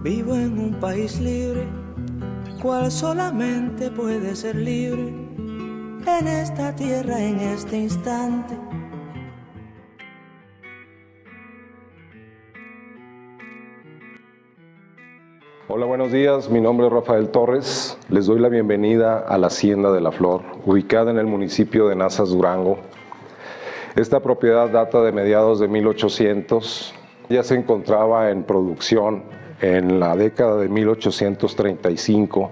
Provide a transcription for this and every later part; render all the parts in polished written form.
Vivo en un país libre, cual solamente puede ser libre en esta tierra, en este instante. Hola, buenos días. Mi nombre es Rafael Torres. Les doy la bienvenida a la Hacienda de la Flor, ubicada en el municipio de Nazas, Durango. Esta propiedad data de mediados de 1800. Ya se encontraba en producción en la década de 1835,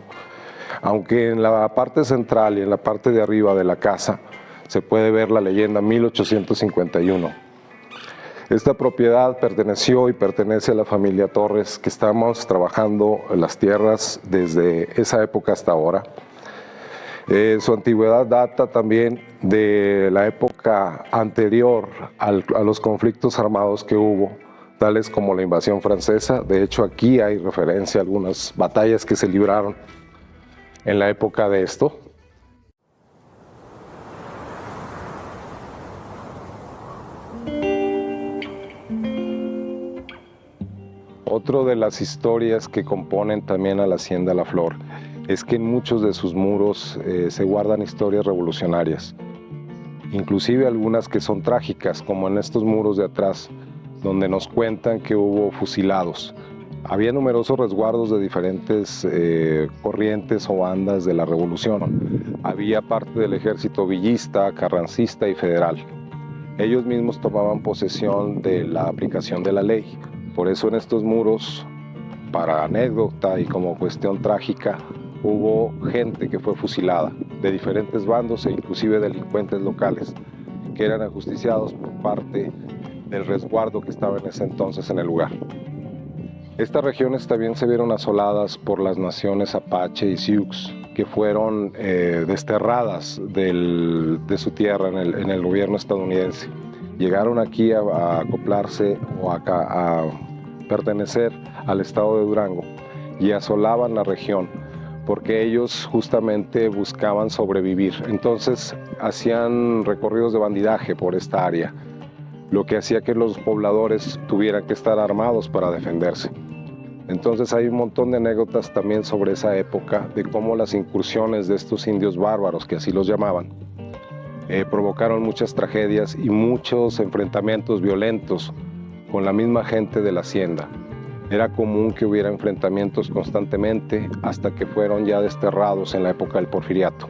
aunque en la parte central y en la parte de arriba de la casa se puede ver la leyenda 1851. Esta propiedad perteneció y pertenece a la familia Torres, que estamos trabajando en las tierras desde esa época hasta ahora. Su antigüedad data también de la época anterior a los conflictos armados que hubo, tales como la invasión francesa. De hecho, aquí hay referencia a algunas batallas que se libraron en la época de esto. Otra de las historias que componen también a la Hacienda La Flor es que en muchos de sus muros se guardan historias revolucionarias, inclusive algunas que son trágicas, como en estos muros de atrás, donde nos cuentan que hubo fusilados. Había numerosos resguardos de diferentes corrientes o bandas de la revolución. Había parte del ejército villista, carrancista y federal. Ellos mismos tomaban posesión de la aplicación de la ley. Por eso en estos muros, para anécdota y como cuestión trágica, hubo gente que fue fusilada de diferentes bandos e inclusive delincuentes locales que eran ajusticiados por parte del resguardo que estaba en ese entonces en el lugar. Estas regiones también se vieron asoladas por las naciones Apache y Sioux, que fueron desterradas de su tierra en el gobierno estadounidense. Llegaron aquí a acoplarse o a pertenecer al estado de Durango y asolaban la región porque ellos justamente buscaban sobrevivir. Entonces hacían recorridos de bandidaje por esta área, lo que hacía que los pobladores tuvieran que estar armados para defenderse. Entonces hay un montón de anécdotas también sobre esa época, de cómo las incursiones de estos indios bárbaros, que así los llamaban, provocaron muchas tragedias y muchos enfrentamientos violentos con la misma gente de la hacienda. Era común que hubiera enfrentamientos constantemente hasta que fueron ya desterrados en la época del Porfiriato.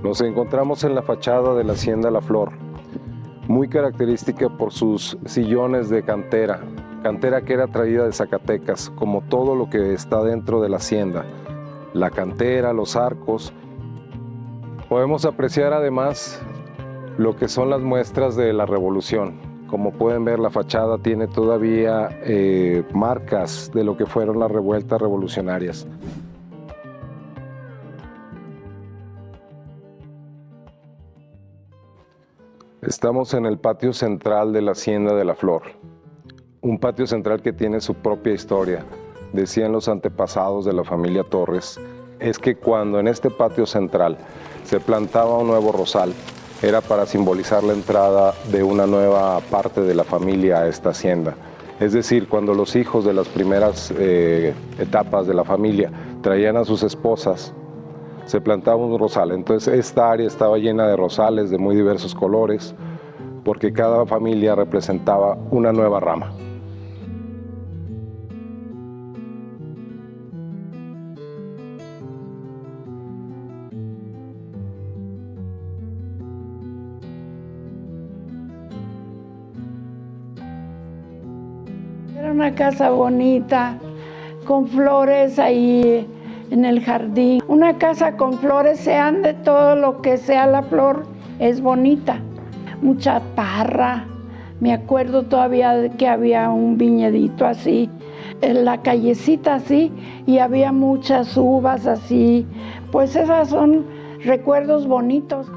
Nos encontramos en la fachada de la Hacienda La Flor, muy característica por sus sillones de cantera que era traída de Zacatecas, como todo lo que está dentro de la hacienda, la cantera, los arcos. Podemos apreciar además lo que son las muestras de la revolución. Como pueden ver, la fachada tiene todavía marcas de lo que fueron las revueltas revolucionarias. Estamos en el patio central de la Hacienda de la Flor, un patio central que tiene su propia historia. Decían los antepasados de la familia Torres, es que cuando en este patio central se plantaba un nuevo rosal, era para simbolizar la entrada de una nueva parte de la familia a esta hacienda. Es decir, cuando los hijos de las primeras etapas de la familia traían a sus esposas, se plantaba un rosal. Entonces esta área estaba llena de rosales de muy diversos colores, porque cada familia representaba una nueva rama. Era una casa bonita, con flores ahí en el jardín. Una casa con flores, sean de todo lo que sea la flor, es bonita. Mucha parra. Me acuerdo todavía de que había un viñedito así, en la callecita así, y había muchas uvas así. Pues esas son recuerdos bonitos.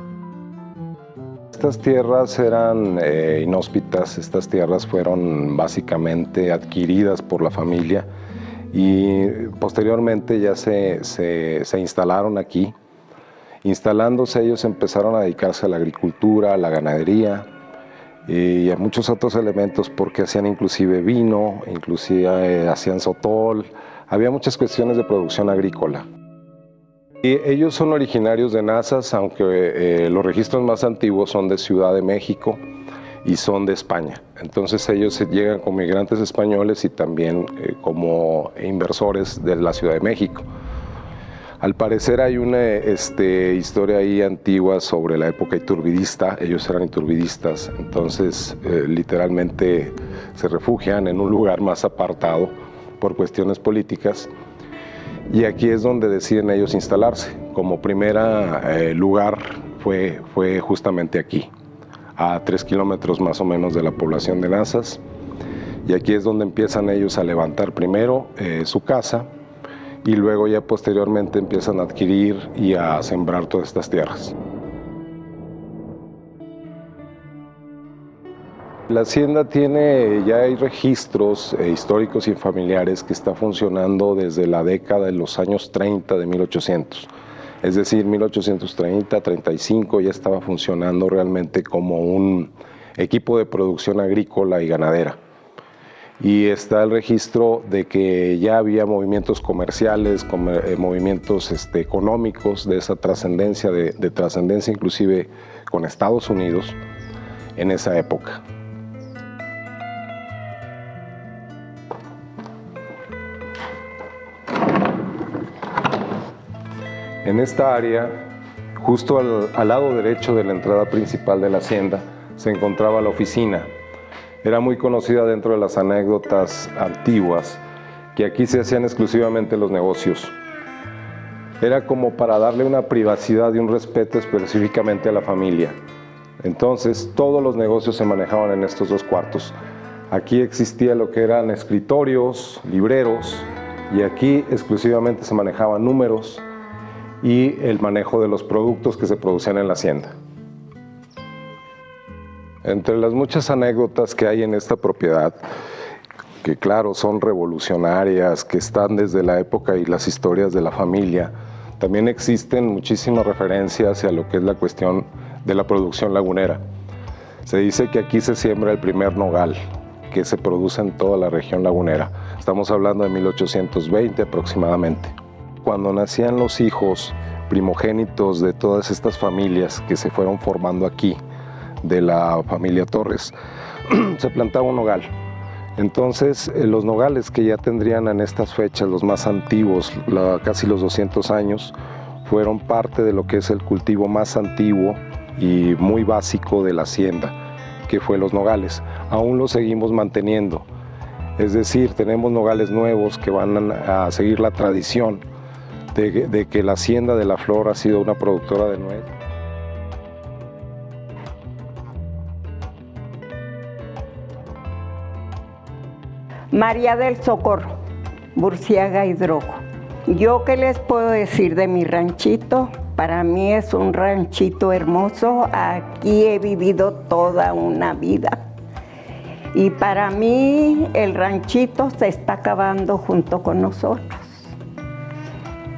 Estas tierras eran inhóspitas, estas tierras fueron básicamente adquiridas por la familia y posteriormente ya se instalaron aquí. Instalándose ellos empezaron a dedicarse a la agricultura, a la ganadería y a muchos otros elementos porque hacían inclusive vino, inclusive hacían sotol, había muchas cuestiones de producción agrícola. Y ellos son originarios de Nazas, aunque los registros más antiguos son de Ciudad de México y son de España. Entonces ellos llegan como migrantes españoles y también como inversores de la Ciudad de México. Al parecer hay una historia ahí antigua sobre la época iturbidista, ellos eran iturbidistas, entonces literalmente se refugian en un lugar más apartado por cuestiones políticas y aquí es donde deciden ellos instalarse. Como primer lugar fue justamente aquí, a 3 kilómetros más o menos de la población de Nazas, y aquí es donde empiezan ellos a levantar primero su casa y luego ya posteriormente empiezan a adquirir y a sembrar todas estas tierras. La hacienda ya hay registros históricos y familiares que está funcionando desde la década de los años 30 de 1800. Es decir, 1830, 35 ya estaba funcionando realmente como un equipo de producción agrícola y ganadera. Y está el registro de que ya había movimientos comerciales, movimientos económicos de esa trascendencia, de trascendencia inclusive con Estados Unidos en esa época. En esta área, justo al lado derecho de la entrada principal de la hacienda, se encontraba la oficina. Era muy conocida dentro de las anécdotas antiguas, que aquí se hacían exclusivamente los negocios. Era como para darle una privacidad y un respeto específicamente a la familia. Entonces, todos los negocios se manejaban en estos 2 cuartos. Aquí existía lo que eran escritorios, libreros, y aquí exclusivamente se manejaban números y el manejo de los productos que se producían en la hacienda. Entre las muchas anécdotas que hay en esta propiedad, que claro son revolucionarias, que están desde la época y las historias de la familia, también existen muchísimas referencias a lo que es la cuestión de la producción lagunera. Se dice que aquí se siembra el primer nogal que se produce en toda la región lagunera. Estamos hablando de 1820 aproximadamente. Cuando nacían los hijos primogénitos de todas estas familias que se fueron formando aquí, de la familia Torres, se plantaba un nogal. Entonces los nogales que ya tendrían en estas fechas, los más antiguos, casi los 200 años, fueron parte de lo que es el cultivo más antiguo y muy básico de la hacienda, que fue los nogales. Aún los seguimos manteniendo, es decir, tenemos nogales nuevos que van a seguir la tradición de que la hacienda de La Flor ha sido una productora de nuez. María del Socorro, Burciaga Hidrojo. ¿Yo qué les puedo decir de mi ranchito? Para mí es un ranchito hermoso. Aquí he vivido toda una vida. Y para mí el ranchito se está acabando junto con nosotros.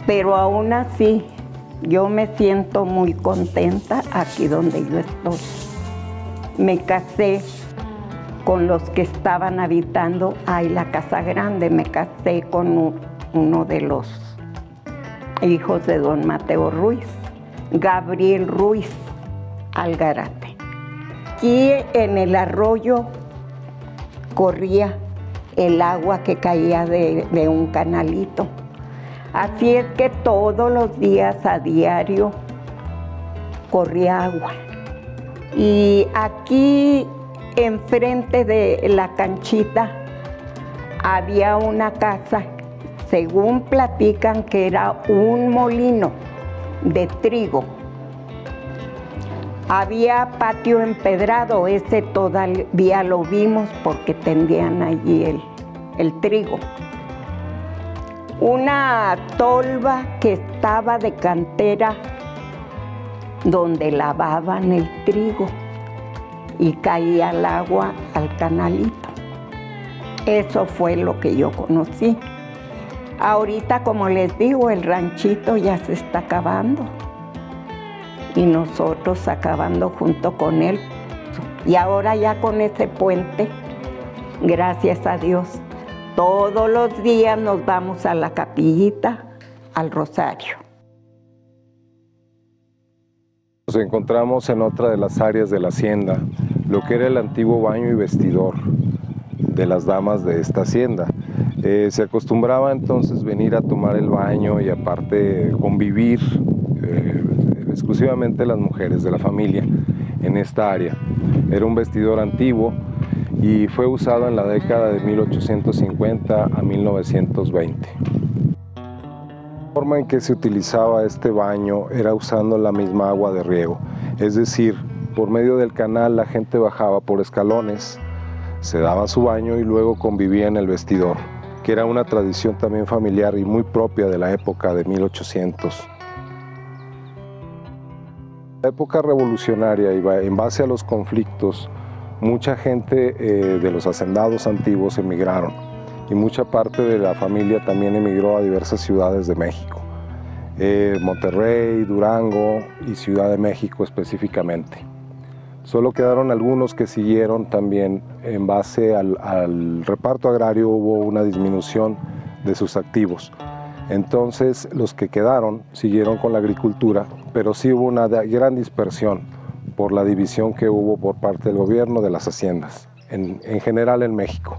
Pero aún así, yo me siento muy contenta aquí donde yo estoy. Me casé con los que estaban habitando ahí la Casa Grande. Me casé con uno de los hijos de don Mateo Ruiz, Gabriel Ruiz Algarate. Aquí en el arroyo corría el agua que caía de un canalito. Así es que todos los días a diario corría agua. Y aquí enfrente de la canchita había una casa, según platican que era un molino de trigo. Había patio empedrado, ese todavía lo vimos porque tendían allí el trigo. Una tolva que estaba de cantera donde lavaban el trigo y caía el agua al canalito. Eso fue lo que yo conocí. Ahorita, como les digo, el ranchito ya se está acabando. y nosotros acabando junto con él. Y ahora ya con ese puente, gracias a Dios, todos los días nos vamos a la capillita, al rosario. Nos encontramos en otra de las áreas de la hacienda, lo que era el antiguo baño y vestidor de las damas de esta hacienda. Se acostumbraba entonces venir a tomar el baño y aparte convivir exclusivamente las mujeres de la familia en esta área. Era un vestidor antiguo y fue usado en la década de 1850 a 1920. La forma en que se utilizaba este baño era usando la misma agua de riego, es decir, por medio del canal la gente bajaba por escalones, se daba su baño y luego convivía en el vestidor, que era una tradición también familiar y muy propia de la época de 1800. En la época revolucionaria y en base a los conflictos, mucha gente de los hacendados antiguos emigraron y mucha parte de la familia también emigró a diversas ciudades de México, Monterrey, Durango y Ciudad de México específicamente. Solo quedaron algunos que siguieron también en base al reparto agrario, hubo una disminución de sus activos. Entonces los que quedaron siguieron con la agricultura, pero sí hubo una gran dispersión por la división que hubo por parte del gobierno de las haciendas, en general en México.